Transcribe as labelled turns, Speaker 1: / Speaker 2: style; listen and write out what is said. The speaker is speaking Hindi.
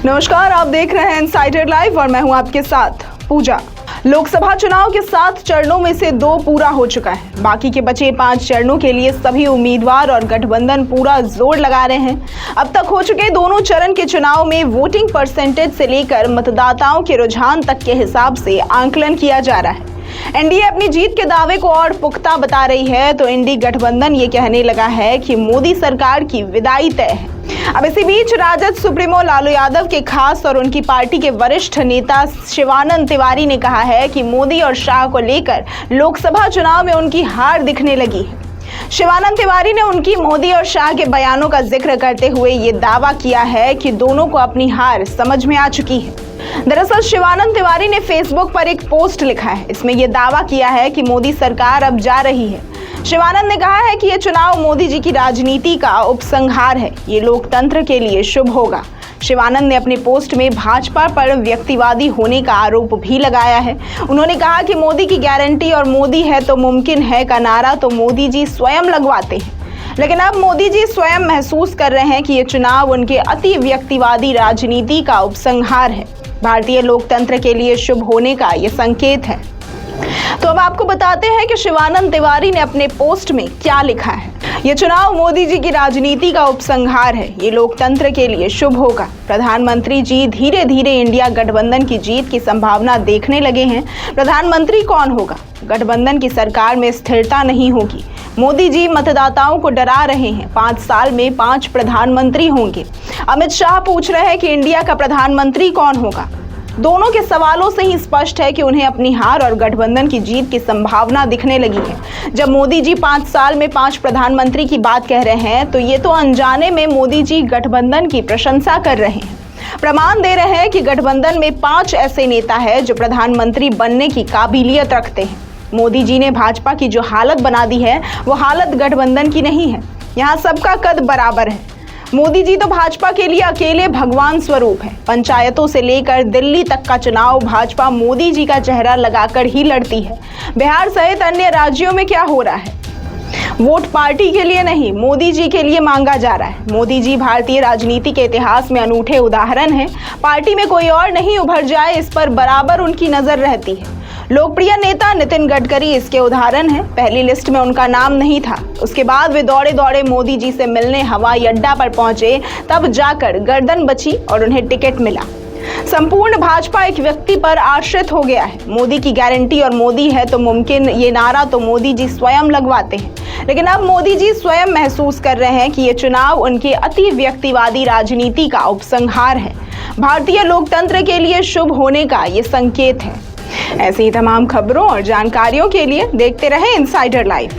Speaker 1: नमस्कार, आप देख रहे हैं इनसाइडर लाइव और मैं हूं आपके साथ पूजा। लोकसभा चुनाव के 7 चरणों में से 2 पूरा हो चुका है। बाकी के बचे 5 चरणों के लिए सभी उम्मीदवार और गठबंधन पूरा जोर लगा रहे हैं। अब तक हो चुके दोनों चरण के चुनाव में वोटिंग परसेंटेज से लेकर मतदाताओं के रुझान तक के हिसाब से आंकलन किया जा रहा है। एनडीए अपनी जीत के दावे को और पुख्ता बता रही है तो इंडी गठबंधन ये कहने लगा है कि मोदी सरकार की विदाई तय है। अब इसी बीच राजद सुप्रीमो लालू यादव के खास और उनकी पार्टी के वरिष्ठ नेता शिवानंद तिवारी ने कहा है कि मोदी और शाह को लेकर लोकसभा चुनाव में उनकी हार दिखने लगी है। शिवानंद तिवारी ने उनकी मोदी और शाह के बयानों का जिक्र करते हुए ये दावा किया है कि दोनों को अपनी हार समझ में आ चुकी है। दरअसल शिवानंद तिवारी ने फेसबुक पर एक पोस्ट लिखा है। इसमें यह दावा किया है कि मोदी सरकार अब जा रही है। शिवानंद ने कहा है कि यह चुनाव मोदी जी की राजनीति का उपसंहार है, ये लोकतंत्र के लिए शुभ होगा। शिवानंद ने अपने पोस्ट में भाजपा पर व्यक्तिवादी होने का आरोप भी लगाया है। उन्होंने कहा कि मोदी की गारंटी और मोदी है तो मुमकिन है का नारा तो मोदी जी स्वयं लगवाते हैं, लेकिन अब मोदी जी स्वयं महसूस कर रहे हैं कि ये चुनाव उनके अति व्यक्तिवादी राजनीति का उपसंहार है। भारतीय लोकतंत्र के लिए शुभ होने का ये संकेत है। तो अब आपको बताते हैं कि शिवानंद तिवारी ने अपने पोस्ट में क्या लिखा है। ये चुनाव मोदी जी की राजनीति का उपसंहार है, ये लोकतंत्र के लिए शुभ होगा। प्रधानमंत्री जी धीरे धीरे इंडिया गठबंधन की जीत की संभावना देखने लगे हैं। प्रधानमंत्री कौन होगा? गठबंधन की सरकार में स्थिरता नहीं होगी। मोदी जी मतदाताओं को डरा रहे हैं। 5 साल में 5 प्रधानमंत्री होंगे। अमित शाह पूछ रहे हैं कि इंडिया का प्रधानमंत्री कौन होगा। दोनों के सवालों से ही स्पष्ट है कि उन्हें अपनी हार और गठबंधन की जीत की संभावना दिखने लगी है। जब मोदी जी 5 साल में 5 प्रधानमंत्री की बात कह रहे हैं तो ये तो अनजाने में मोदी जी गठबंधन की प्रशंसा कर रहे हैं, प्रमाण दे रहे हैं कि गठबंधन में 5 ऐसे नेता हैं जो प्रधानमंत्री बनने की काबिलियत रखते हैं। मोदी जी ने भाजपा की जो हालत बना दी है वो हालत गठबंधन की नहीं है। यहाँ सबका कद बराबर है। मोदी जी तो भाजपा के लिए अकेले भगवान स्वरूप है। पंचायतों से लेकर दिल्ली तक का चुनाव भाजपा मोदी जी का चेहरा लगाकर ही लड़ती है। बिहार सहित अन्य राज्यों में क्या हो रहा है? वोट पार्टी के लिए नहीं, मोदी जी के लिए मांगा जा रहा है। मोदी जी भारतीय राजनीति के इतिहास में अनूठे उदाहरण हैं। पार्टी में कोई और नहीं उभर जाए, इस पर बराबर उनकी नजर रहती है। लोकप्रिय नेता नितिन गडकरी इसके उदाहरण हैं। पहली लिस्ट में उनका नाम नहीं था, उसके बाद वे दौड़े दौड़े मोदी जी से मिलने हवाई अड्डा पर पहुंचे, तब जाकर गर्दन बची और उन्हें टिकट मिला। संपूर्ण भाजपा एक व्यक्ति पर आश्रित हो गया है। मोदी की गारंटी और मोदी है तो मुमकिन, ये नारा तो मोदी जी स्वयं लगवाते हैं, लेकिन अब मोदी जी स्वयं महसूस कर रहे हैं कि ये चुनाव उनके अति व्यक्तिवादी राजनीति का उपसंहार है। भारतीय लोकतंत्र के लिए शुभ होने का ये संकेत है। ऐसी ही तमाम खबरों और जानकारियों के लिए देखते रहें इनसाइडर लाइव।